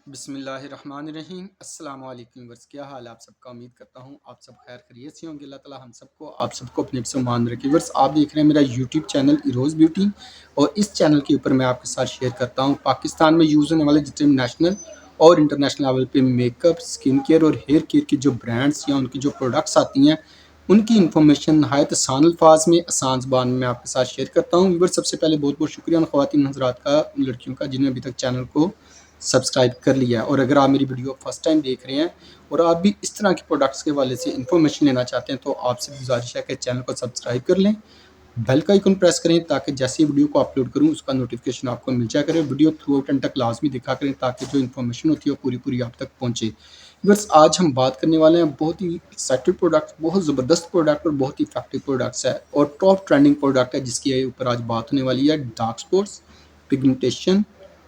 बिस्मिल्लाहिर्रहमानिर्रहीम। अस्सलाम वालेकुम वर्स, क्या हाल है आप सबका। उम्मीद करता हूँ आप सब खैर खैरियत से होंगे। अल्लाह ताला आप सबको अपने से मान रखे। वर्स, आप देख रहे हैं मेरा यूट्यूब चैनल इरोज़ ब्यूटी, और इस चैनल के ऊपर मैं आपके साथ शेयर करता हूँ पाकिस्तान में यूज़ होने वाले जितने नेशनल और इंटरनेशनल लेवल पे मेकअप, स्किन केयर और हेयर केयर की जो ब्रांड्स या उनकी जो प्रोडक्ट्स आती हैं उनकी इन्फॉर्मेशन नहायत आसान अल्फाज में, आसान ज़बान में आपके साथ शेयर करता हूँ। व्यूअर्स, सबसे पहले बहुत बहुत शुक्रिया उन ख़वातीन हज़रात का, लड़कियों का, जिन्होंने अभी तक चैनल को सब्सक्राइब कर लिया है। और अगर आप मेरी वीडियो फर्स्ट टाइम देख रहे हैं और आप भी इस तरह के प्रोडक्ट्स के हवाले से इन्फॉर्मेशन लेना चाहते हैं तो आपसे गुजारिश है कि चैनल को सब्सक्राइब कर लें, बेल का आइकन प्रेस करें ताकि जैसे ही वीडियो को अपलोड करूं उसका नोटिफिकेशन आपको मिल जाया करे। वीडियो थ्रू आउट एंड तक लाजमी दिखा करें ताकि जो इन्फॉर्मेशन होती है वो पूरी पूरी आप तक पहुंचे। बस आज हम बात करने वाले हैं बहुत ही एक्साइटेड प्रोडक्ट, बहुत ज़बरदस्त प्रोडक्ट और बहुत ही इफेक्टिव प्रोडक्ट्स है और टॉप ट्रेंडिंग प्रोडक्ट है जिसकी ऊपर आज बात होने वाली है। Dark spots, pigmentation,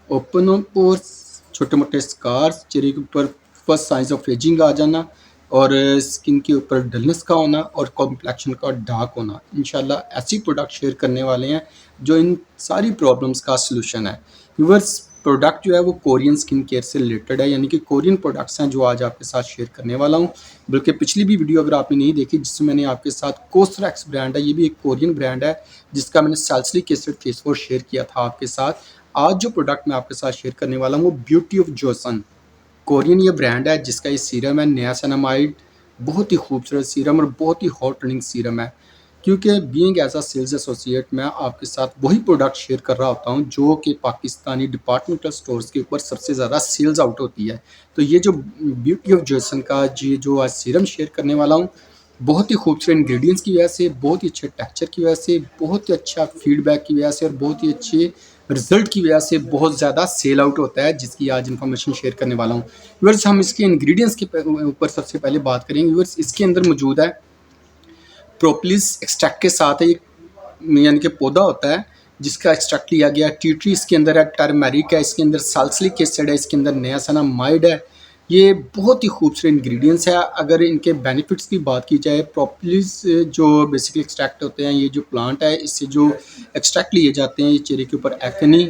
open pores, छोटे मोटे स्कार्स, चेहरे के ऊपर फर्स्ट साइंस ऑफ एजिंग आ जाना और स्किन के ऊपर डलनेस का होना और कॉम्प्लेक्शन का डार्क होना। इंशाल्लाह ऐसी प्रोडक्ट शेयर करने वाले हैं जो इन सारी प्रॉब्लम्स का सलूशन है। व्यूअर्स, प्रोडक्ट जो है वो कोरियन स्किन केयर से रिलेटेड है, यानी कि कोरियन प्रोडक्ट्स हैं जो आज आपके साथ शेयर करने वाला हूँ। बल्कि पिछली भी वीडियो अगर आपने नहीं देखी जिसमें मैंने आपके साथ कोस्ट्रैक्स ब्रांड है, ये भी एक कोरियन ब्रांड है जिसका मैंने salicylic acid face wash share किया था आपके साथ। आज जो प्रोडक्ट मैं आपके साथ शेयर करने वाला हूँ वो ब्यूटी ऑफ जोसन, कोरियन ये ब्रांड है जिसका ये सीरम है नियासिनामाइड। बहुत ही खूबसूरत सीरम और बहुत ही हॉट रनिंग सीरम है, क्योंकि being as a sales associate मैं आपके साथ वही प्रोडक्ट शेयर कर रहा होता हूँ जो कि पाकिस्तानी डिपार्टमेंटल स्टोर्स के ऊपर सबसे ज़्यादा सेल्स आउट होती है। तो ये जो ब्यूटी ऑफ जोसन का ये जो आज सीरम शेयर करने वाला हूँ, बहुत ही खूबसूरत इंग्रेडिएंट्स की वजह से, बहुत ही अच्छे टेक्सचर की वजह से, बहुत ही अच्छा फीडबैक की वजह से और बहुत ही अच्छे रिजल्ट की वजह से बहुत ज़्यादा सेल आउट होता है, जिसकी आज इन्फॉर्मेशन शेयर करने वाला हूँ। व्यूअर्स, हम इसके इंग्रेडिएंट्स के ऊपर सबसे पहले बात करेंगे। व्यूअर्स, इसके अंदर मौजूद है प्रोपोलिस एक्सट्रैक्ट के साथ है, यानी कि पौधा होता है जिसका एक्सट्रैक्ट लिया गया। टी ट्री इसके अंदर है, टर्मरिक है, इसके अंदर सैलिसिलिक एसिड है, इसके अंदर नियासिनामाइड है। ये बहुत ही खूबसूरत इंग्रेडिएंट्स है। अगर इनके बेनिफिट्स की बात की जाए, प्रोपोलिस जो बेसिकली एक्सट्रैक्ट होते हैं, ये जो प्लांट है इससे जो एक्सट्रैक्ट लिए जाते हैं, ये चेहरे के ऊपर acne,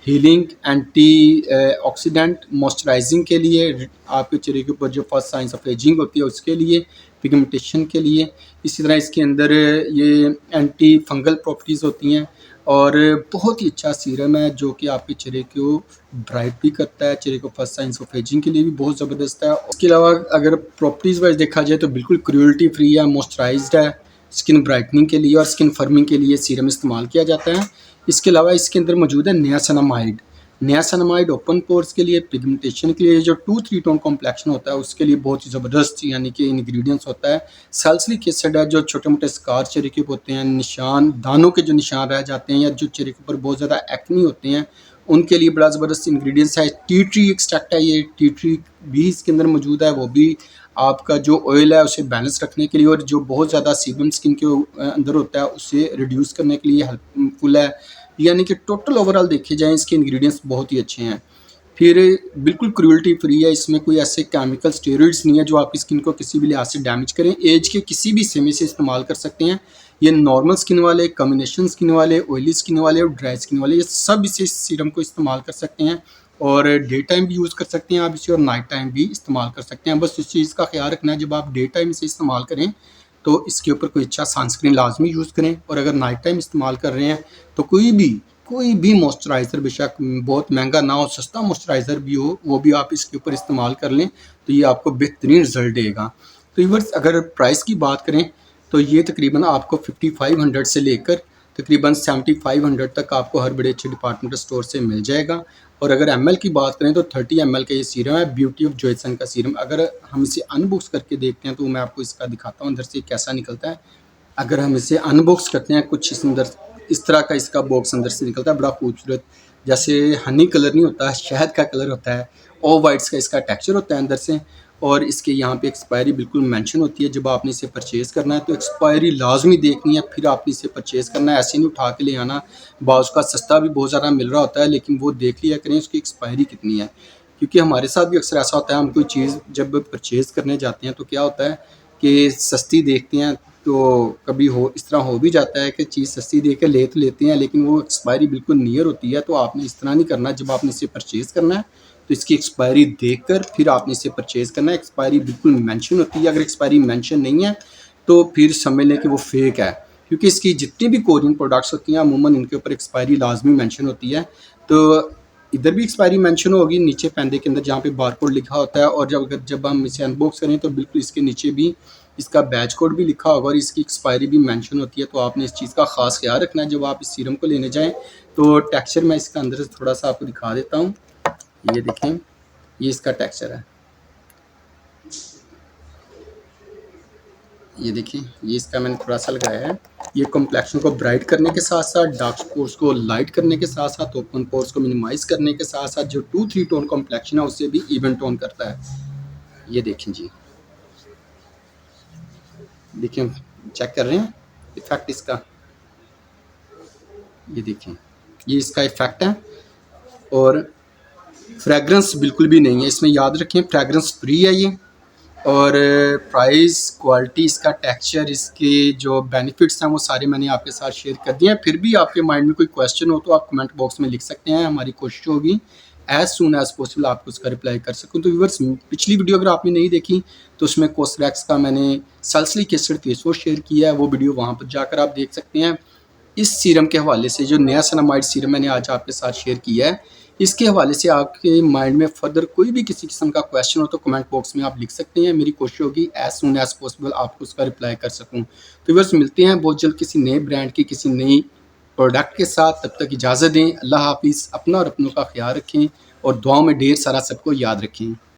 healing, anti oxidant, moisturising के लिए, आपके चेहरे के ऊपर जो फर्स्ट साइंस ऑफ एजिंग होती है उसके लिए, पिगमेंटेशन के लिए। इसी तरह इसके अंदर ये एंटी फंगल प्रॉपर्टीज़ होती हैं और बहुत ही अच्छा सीरम है जो कि आपके चेहरे को ब्राइट भी करता है, चेहरे को फर्स्ट साइंस ऑफ एजिंग के लिए भी बहुत ज़बरदस्त है। इसके अलावा अगर प्रॉपर्टीज़ वाइज देखा जाए तो बिल्कुल क्रूएल्टी फ्री है, मॉइस्चराइज्ड है, स्किन ब्राइटनिंग के लिए और स्किन फर्मिंग के लिए सीरम इस्तेमाल किया जाता है। इसके अलावा इसके अंदर मौजूद है नियासिनामाइड। नियासिनामाइड ओपन पोर्स के लिए, पिगमेंटेशन के लिए, जो 2-3 टोन कॉम्प्लेक्शन होता है उसके लिए बहुत ही ज़बरदस्त यानी कि इंग्रेडिएंट्स होता है। सैलिसिलिक एसिड है, जो छोटे मोटे स्कार चेहरे के होते हैं, निशान, दानों के जो निशान रह जाते हैं या जो चेहरे के ऊपर बहुत ज़्यादा एक्ने होते हैं उनके लिए बड़ा ज़बरदस्त इंग्रेडिएंट्स है। टी ट्री एक्सट्रैक्ट है, ये टी ट्री भी इसके अंदर मौजूद है, वो भी आपका जो ऑयल है उसे बैलेंस रखने के लिए और जो बहुत ज़्यादा सीबम स्किन के अंदर होता है उसे रिड्यूस करने के लिए हेल्पफुल है। यानी कि टोटल ओवरऑल देखे जाएँ इसके इंग्रेडिएंट्स बहुत ही अच्छे हैं। फिर बिल्कुल क्रूएल्टी फ्री है, इसमें कोई ऐसे केमिकल स्टेरॉइड्स नहीं है जो आपकी स्किन को किसी भी लिहाज से डैमेज करें। एज के किसी भी समय से इस्तेमाल कर सकते हैं। ये नॉर्मल स्किन वाले, कॉम्बिनेशन स्किन वाले, ऑयली स्किन वाले और ड्राई स्किन वाले, ये सब इस सीरम को इस्तेमाल कर सकते हैं और डे टाइम भी यूज़ कर सकते हैं आप इसे और नाइट टाइम भी इस्तेमाल कर सकते हैं। बस इस चीज़ का ख्याल रखना है, जब आप डे टाइम इसे इस्तेमाल करें तो इसके ऊपर कोई अच्छा सनस्क्रीन लाजमी यूज़ करें, और अगर नाइट टाइम इस्तेमाल कर रहे हैं तो कोई भी मॉइस्चराइज़र, बेशक बहुत महंगा ना हो, सस्ता मॉइस्चराइज़र भी हो, वो भी आप इसके ऊपर इस्तेमाल कर लें तो ये आपको बेहतरीन रिजल्ट देगा। तो व्यूअर्स, अगर प्राइस की बात करें तो ये तकरीबन आपको 5500 से लेकर तकरीबन 7500 तक आपको हर बड़े अच्छे डिपार्टमेंटल स्टोर से मिल जाएगा। और अगर ml की बात करें तो 30 ml का ये सीरम है, ब्यूटी ऑफ जोसन का सीरम। अगर हम इसे अनबॉक्स करके देखते हैं तो मैं आपको इसका दिखाता हूँ अंदर से कैसा निकलता है। अगर हम इसे अनबॉक्स करते हैं, कुछ इस अंदर इस तरह का इसका बॉक्स अंदर से निकलता है, बड़ा खूबसूरत, जैसे हनी कलर नहीं होता, शहद का कलर होता है, ऑफ वाइट्स का इसका टेक्सचर होता है अंदर से। और इसके यहाँ पे एक्सपायरी बिल्कुल मेंशन होती है। जब आपने इसे परचेज़ करना है तो एक्सपायरी लाजमी देखनी है, फिर आपने इसे परचेज़ करना है, ऐसे नहीं उठा के ले आना। बाज़ का सस्ता भी बहुत ज़्यादा मिल रहा होता है, लेकिन वो देख लिया करें उसकी एक्सपायरी कितनी है, क्योंकि हमारे साथ भी अक्सर ऐसा होता है, हम कोई चीज़ जब परचेज़ करने जाते हैं तो क्या होता है कि सस्ती देखते हैं तो कभी हो इस तरह हो भी जाता है कि चीज़ सस्ती देख के ले तो लेते हैं, लेकिन वो एक्सपायरी बिल्कुल नियर होती है। तो आपने इस तरह नहीं करना, जब आपने इसे परचेज़ करना है तो इसकी एक्सपायरी देखकर फिर आपने इसे परचेज़ करना है। एक्सपायरी बिल्कुल मेंशन होती है, अगर एक्सपायरी मेंशन नहीं है तो फिर समझ लें कि वो फेक है, क्योंकि इसकी जितनी भी कोरियन प्रोडक्ट्स होती हैं अमूमन इनके ऊपर एक्सपायरी लाजमी मेंशन होती है। तो इधर भी एक्सपायरी मेंशन होगी नीचे पैंदे के अंदर जहाँ पे बारकोड लिखा होता है, और जब हम इसे अनबॉक्स करें तो बिल्कुल इसके नीचे भी इसका बैच कोड भी लिखा होगा और इसकी एक्सपायरी भी मेंशन होती है। तो आपने इस चीज़ का ख़ास ख्याल रखना है जब आप इस सीरम को लेने जाएँ। तो टेक्सचर मैं इसका अंदर से थोड़ा सा आपको दिखा देता हूँ। ये देखें, ये इसका टेक्सचर है। ये देखिए, ये इसका मैंने थोड़ा सा लगाया है। ये कॉम्प्लेक्शन को ब्राइट करने के साथ साथ, डार्क स्पॉट्स को लाइट करने के साथ साथ, ओपन पोर्स को मिनिमाइज़ करने के साथ साथ जो 2-3 टोन कॉम्प्लेक्शन है उससे भी इवन टोन करता है। ये देखें जी, देखिए चेक कर रहे हैं इफ़ेक्ट इसका। ये देखें, ये इसका इफ़ेक्ट है। और फ्रेगरेंस बिल्कुल भी नहीं है इसमें, याद रखें फ्रेगरेंस फ्री है ये। और प्राइस, क्वालिटी, इसका टेक्सचर, इसके जो बेनिफिट्स हैं वो सारे मैंने आपके साथ शेयर कर दिए हैं। फिर भी आपके माइंड में कोई क्वेश्चन हो तो आप कमेंट बॉक्स में लिख सकते हैं। हमारी कोशिश होगी एज सून एज पॉसिबल आपको उसका रिप्लाई कर सकूं। तो व्यूअर्स, पिछली वीडियो अगर आपने नहीं देखी तो उसमें कोसरैक्स का मैंने salicylic acid face wash share किया है, वो वीडियो वहाँ पर जाकर आप देख सकते हैं। इस सीरम के हवाले से जो नियासिनामाइड सीरम मैंने आज आपके साथ शेयर किया है, इसके हवाले से आपके माइंड में फर्दर कोई भी किसी किस्म का क्वेश्चन हो तो कमेंट बॉक्स में आप लिख सकते हैं। मेरी कोशिश होगी एज सून एज पॉसिबल आपको उसका रिप्लाई कर सकूं। तो बस मिलते हैं बहुत जल्द किसी नए ब्रांड की किसी नई प्रोडक्ट के साथ। तब तक इजाज़त दें। अल्लाह हाफिज़। अपना और अपनों का ख्याल रखें और दुआओं में ढेर सारा सबको याद रखें।